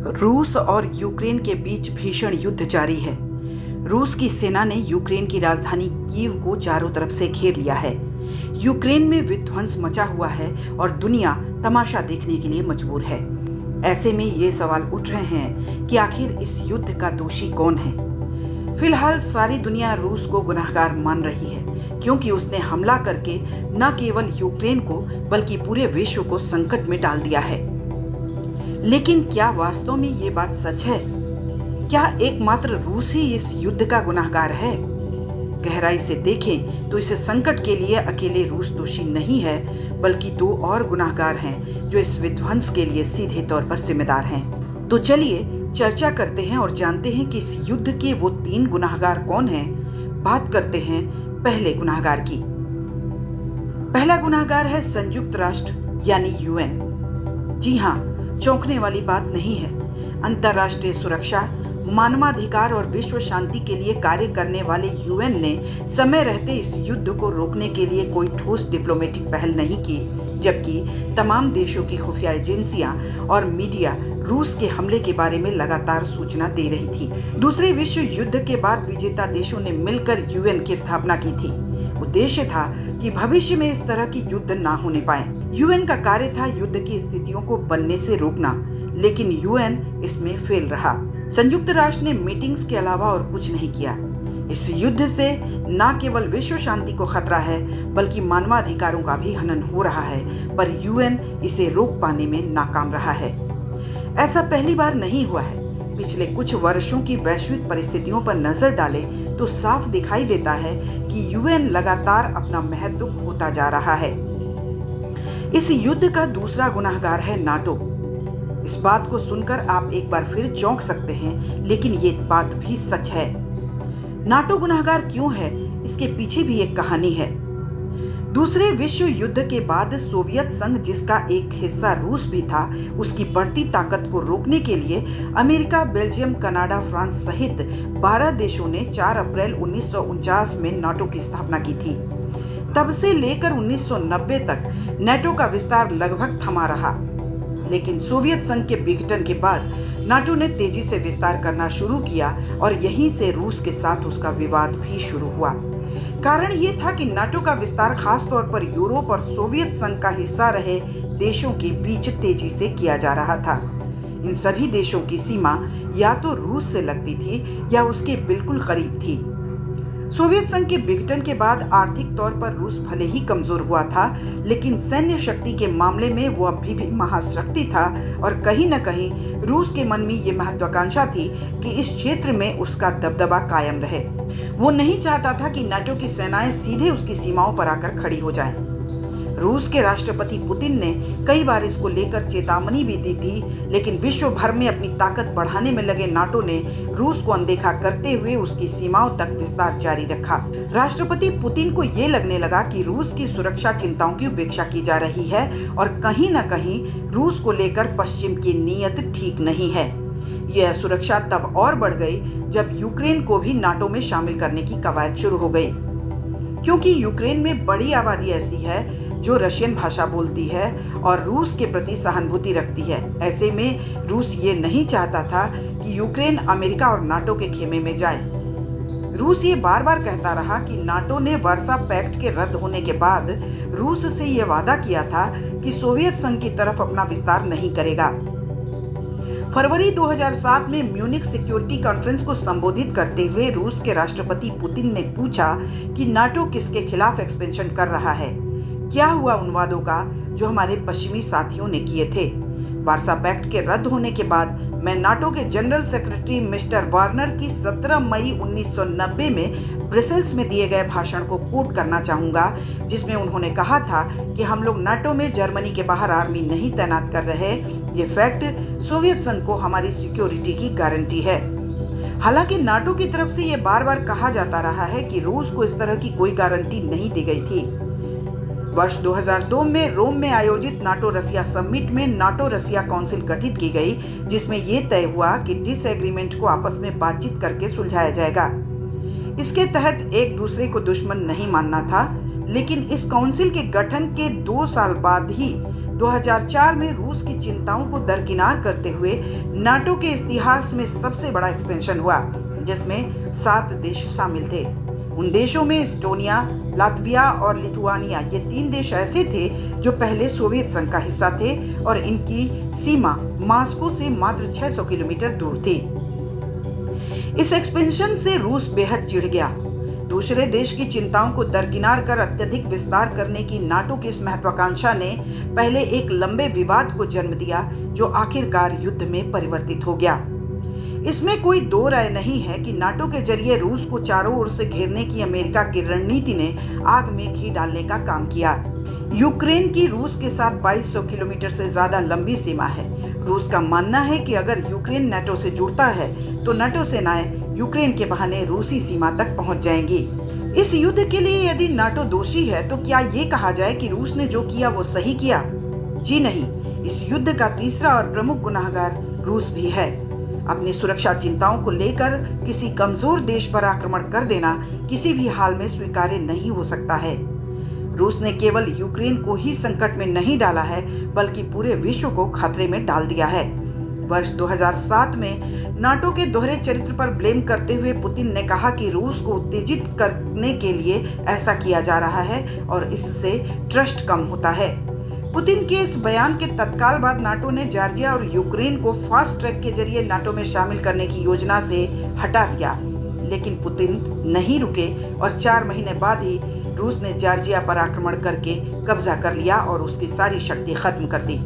रूस और यूक्रेन के बीच भीषण युद्ध जारी है। रूस की सेना ने यूक्रेन की राजधानी कीव को चारों तरफ से घेर लिया है। यूक्रेन में विध्वंस मचा हुआ है और दुनिया तमाशा देखने के लिए मजबूर है। ऐसे में ये सवाल उठ रहे हैं कि आखिर इस युद्ध का दोषी कौन है। फिलहाल सारी दुनिया रूस को गुनहगार मान रही है, क्योंकि उसने हमला करके न केवल यूक्रेन को बल्कि पूरे विश्व को संकट में डाल दिया है। लेकिन क्या वास्तव में ये बात सच है? क्या एकमात्र रूस ही इस युद्ध का गुनहगार है? गहराई से देखें तो इस संकट के लिए अकेले रूस दोषी नहीं है, बल्कि दो और गुनहगार हैं जो इस विध्वंस के लिए सीधे तौर पर जिम्मेदार हैं। तो चलिए चर्चा करते हैं और जानते हैं कि इस युद्ध के वो तीन गुनहगार कौन हैं। बात करते हैं पहले गुनहगार की। पहला गुनहगार है संयुक्त राष्ट्र यानी यूएन। जी हाँ, चौंकने वाली बात नहीं है। अंतर्राष्ट्रीय सुरक्षा, मानवाधिकार और विश्व शांति के लिए कार्य करने वाले यूएन ने समय रहते इस युद्ध को रोकने के लिए कोई ठोस डिप्लोमेटिक पहल नहीं की, जबकि तमाम देशों की खुफिया एजेंसियां और मीडिया रूस के हमले के बारे में लगातार सूचना दे रही थी। दूसरे विश्व युद्ध के बाद विजेता देशों ने मिलकर यूएन की स्थापना की थी। उद्देश्य था कि भविष्य में इस तरह की युद्ध ना होने पाए। यूएन का कार्य था युद्ध की स्थितियों को बनने से रोकना, लेकिन यूएन इसमें फेल रहा। संयुक्त राष्ट्र ने मीटिंग्स के अलावा और कुछ नहीं किया। इस युद्ध से न केवल विश्व शांति को खतरा है, बल्कि मानवाधिकारों का भी हनन हो रहा है, पर यूएन इसे रोक पाने में नाकाम रहा है। ऐसा पहली बार नहीं हुआ है। पिछले कुछ वर्षों की वैश्विक परिस्थितियों पर नजर डालें तो साफ दिखाई देता है कि यूएन लगातार अपना महत्व खोता जा रहा है। इस युद्ध का दूसरा गुनहगार है नाटो। इस बात को सुनकर आप एक बार फिर चौंक सकते हैं, लेकिन ये बात भी सच है। नाटो गुनहगार क्यों है, इसके पीछे भी एक कहानी है। दूसरे विश्व युद्ध के बाद सोवियत संघ, जिसका एक हिस्सा रूस भी था, उसकी बढ़ती ताकत को रोकने के लिए अमेरिका, बेल्जियम, कनाडा, फ्रांस सहित 12 देशों ने 4 अप्रैल 1949 में नाटो की स्थापना की थी। तब से लेकर 1990 तक नाटो का विस्तार लगभग थमा रहा, लेकिन सोवियत संघ के विघटन के बाद नाटो ने तेजी से विस्तार करना शुरू किया और यहीं से रूस के साथ उसका विवाद भी शुरू हुआ। कारण ये था कि नाटो का विस्तार खास तौर पर यूरोप और सोवियत संघ का हिस्सा रहे देशों के बीच तेजी से किया जा रहा था। इन सभी देशों की सीमा या तो रूस से लगती थी या उसके बिल्कुल करीब थी। सोवियत संघ के विघटन के बाद आर्थिक तौर पर रूस भले ही कमजोर हुआ था, लेकिन सैन्य शक्ति के मामले में वो अभी भी महाशक्ति था और कहीं न कहीं रूस के मन में ये महत्वाकांक्षा थी कि इस क्षेत्र में उसका दबदबा कायम रहे। वो नहीं चाहता था कि नाटो की सेनाएं सीधे उसकी सीमाओं पर आकर खड़ी हो जाएं। रूस के राष्ट्रपति पुतिन ने कई बार इसको लेकर चेतावनी भी दी थी, लेकिन विश्व भर में अपनी ताकत बढ़ाने में लगे नाटो ने रूस को अनदेखा करते हुए उसकी सीमाओं तक विस्तार जारी रखा। राष्ट्रपति पुतिन को ये लगने लगा कि रूस की सुरक्षा चिंताओं की उपेक्षा की जा रही है और कहीं न कहीं रूस को लेकर पश्चिम की नीयत ठीक नहीं है। यह सुरक्षा तब और बढ़ गई जब यूक्रेन को भी नाटो में शामिल करने की कवायद शुरू हो गई, क्योंकि यूक्रेन में बड़ी आबादी ऐसी है जो रशियन भाषा बोलती है और रूस के प्रति सहानुभूति रखती है। ऐसे में रूस ये नहीं चाहता था कि यूक्रेन अमेरिका और नाटो के खेमे में जाए। रूस ये बार बार कहता रहा कि नाटो ने वर्सा पैक्ट के रद्द होने के बाद रूस से ये वादा किया था कि सोवियत संघ की तरफ अपना विस्तार नहीं करेगा। फरवरी 2007 में म्यूनिख सिक्योरिटी कॉन्फ्रेंस को संबोधित करते हुए रूस के राष्ट्रपति पुतिन ने पूछा कि नाटो किसके खिलाफ एक्सपेंशन कर रहा है। क्या हुआ उन वादों का जो हमारे पश्चिमी साथियों ने किए थे? वार्सा पैक्ट के रद्द होने के बाद मैं नाटो के जनरल सेक्रेटरी मिस्टर वार्नर की 17 मई 1990 में ब्रसेल्स में दिए गए भाषण को कोट करना चाहूंगा, जिसमें उन्होंने कहा था कि हम लोग नाटो में जर्मनी के बाहर आर्मी नहीं तैनात कर रहे। ये फैक्ट सोवियत संघ को हमारी सिक्योरिटी की गारंटी है। हालांकि नाटो की तरफ से ये बार बार कहा जाता रहा है कि रूस को इस तरह की कोई गारंटी नहीं दी गई थी। वर्ष 2002 में रोम में आयोजित नाटो रसिया समिट में नाटो रसिया काउंसिल गठित की गई, जिसमें यह तय हुआ कि डिसएग्रीमेंट को आपस में बातचीत करके सुलझाया जाएगा। इसके तहत एक दूसरे को दुश्मन नहीं मानना था, लेकिन इस काउंसिल के गठन के 2 साल बाद ही 2004 में रूस की चिंताओं को दरकिनार करते हुए नाटो के इतिहास में सबसे बड़ा एक्सपेंशन हुआ, जिसमें 7 देश शामिल थे। उन देशों में एस्टोनिया, लात्विया और लिथुआनिया, ये 3 देश ऐसे थे जो पहले सोवियत संघ का हिस्सा थे और इनकी सीमा मॉस्को से मात्र 600 किलोमीटर दूर थी। इस एक्सपेंशन से रूस बेहद चिढ़ गया। दूसरे देश की चिंताओं को दरकिनार कर अत्यधिक विस्तार करने की नाटो की इस महत्वाकांक्षा ने पहले एक लंबे विवाद को जन्म दिया, जो आखिरकार युद्ध में परिवर्तित हो गया। इसमें कोई दो राय नहीं है कि नाटो के जरिए रूस को चारों ओर से घेरने की अमेरिका की रणनीति ने आग में घी डालने का काम किया। यूक्रेन की रूस के साथ 2200 किलोमीटर से ज्यादा लंबी सीमा है। रूस का मानना है कि अगर यूक्रेन नाटो से जुड़ता है तो नाटो सेनाएं यूक्रेन के बहाने रूसी सीमा तक पहुंच जाएंगी। इस युद्ध के लिए यदि नाटो दोषी है तो क्या ये कहा जाए कि रूस ने जो किया वो सही किया? जी नहीं, इस युद्ध का तीसरा और प्रमुख गुनाहगार रूस भी है। अपनी सुरक्षा चिंताओं को लेकर किसी कमजोर देश पर आक्रमण कर देना किसी भी हाल में स्वीकार्य नहीं हो सकता है। रूस ने केवल यूक्रेन को ही संकट में नहीं डाला है, बल्कि पूरे विश्व को खतरे में डाल दिया है। वर्ष 2007 में नाटो के दोहरे चरित्र पर ब्लेम करते हुए पुतिन ने कहा कि रूस को उत्तेजित करने के लिए ऐसा किया जा रहा है और इससे ट्रस्ट कम होता है। पुतिन के इस बयान के तत्काल बाद नाटो ने जॉर्जिया और यूक्रेन को फास्ट ट्रैक के जरिए नाटो में शामिल करने की योजना से हटा दिया, लेकिन पुतिन नहीं रुके और 4 महीने बाद ही रूस ने जॉर्जिया पर आक्रमण करके कब्जा कर लिया और उसकी सारी शक्ति खत्म कर दी।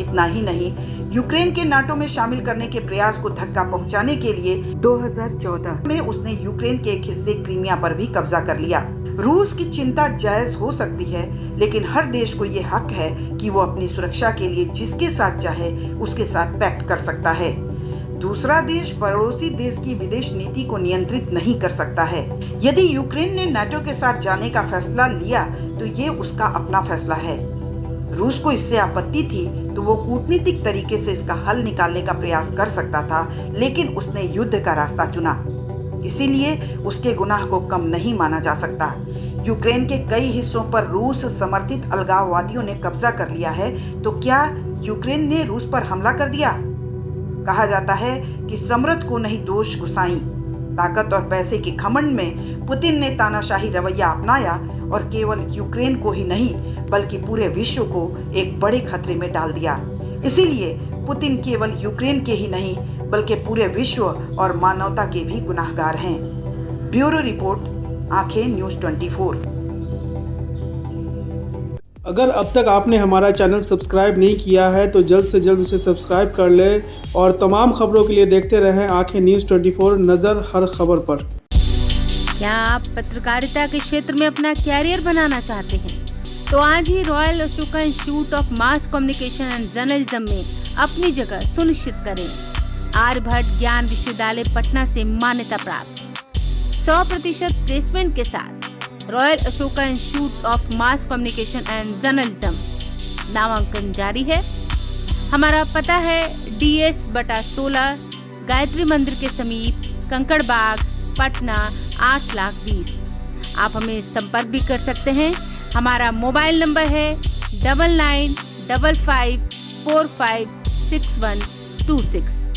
इतना ही नहीं, यूक्रेन के नाटो में शामिल करने के प्रयास को धक्का पहुंचाने के लिए 2014 में उसने यूक्रेन के एक हिस्से क्रीमिया पर भी कब्जा कर लिया। रूस की चिंता जायज हो सकती है, लेकिन हर देश को ये हक है कि वो अपनी सुरक्षा के लिए जिसके साथ चाहे उसके साथ पैक्ट कर सकता है। दूसरा देश पड़ोसी देश की विदेश नीति को नियंत्रित नहीं कर सकता है। यदि यूक्रेन ने नाटो के साथ जाने का फैसला लिया तो ये उसका अपना फैसला है। रूस को इससे आपत्ति थी तो वो कूटनीतिक तरीके से इसका हल निकालने का प्रयास कर सकता था, लेकिन उसने युद्ध का रास्ता चुना, इसीलिए उसके गुनाह को कम नहीं माना जा सकता। यूक्रेन के कई हिस्सों पर रूस समर्थित अलगाववादियों ने कब्जा कर लिया है, तो क्या यूक्रेन ने रूस पर हमला कर दिया? कहा जाता है कि समृद्ध को नहीं दोष गुसाई। ताकत और पैसे के घमंड में पुतिन ने तानाशाही रवैया अपनाया और केवल यूक्रेन को ही नहीं बल्कि पूरे विश्व को एक बड़े खतरे में डाल दिया। इसीलिए पुतिन केवल यूक्रेन के ही नहीं बल्कि पूरे विश्व और मानवता के भी गुनाहगार हैं। ब्यूरो रिपोर्ट, आंखें न्यूज़ 24। अगर अब तक आपने हमारा चैनल सब्सक्राइब नहीं किया है तो जल्द से जल्द उसे सब्सक्राइब कर ले और तमाम खबरों के लिए देखते रहें आंखें न्यूज़ 24, नज़र हर खबर पर। क्या आप पत्रकारिता के क्षेत्र में अपना कैरियर बनाना चाहते हैं? तो आज ही Royal Ashoka Institute of Mass Communication and Journalism में अपनी जगह सुनिश्चित करें। आर्यभट्ट ज्ञान विश्वविद्यालय पटना से मान्यता प्राप्त 100% प्लेसमेंट के साथ royal Ashoka Institute of Mass Communication and journalism नामांकन जारी है। हमारा पता है DS/16 गायत्री मंदिर के समीप, कंकड़ बाग, पटना 8,20,000। आप हमें संपर्क भी कर सकते हैं। हमारा मोबाइल नंबर है 9955456126।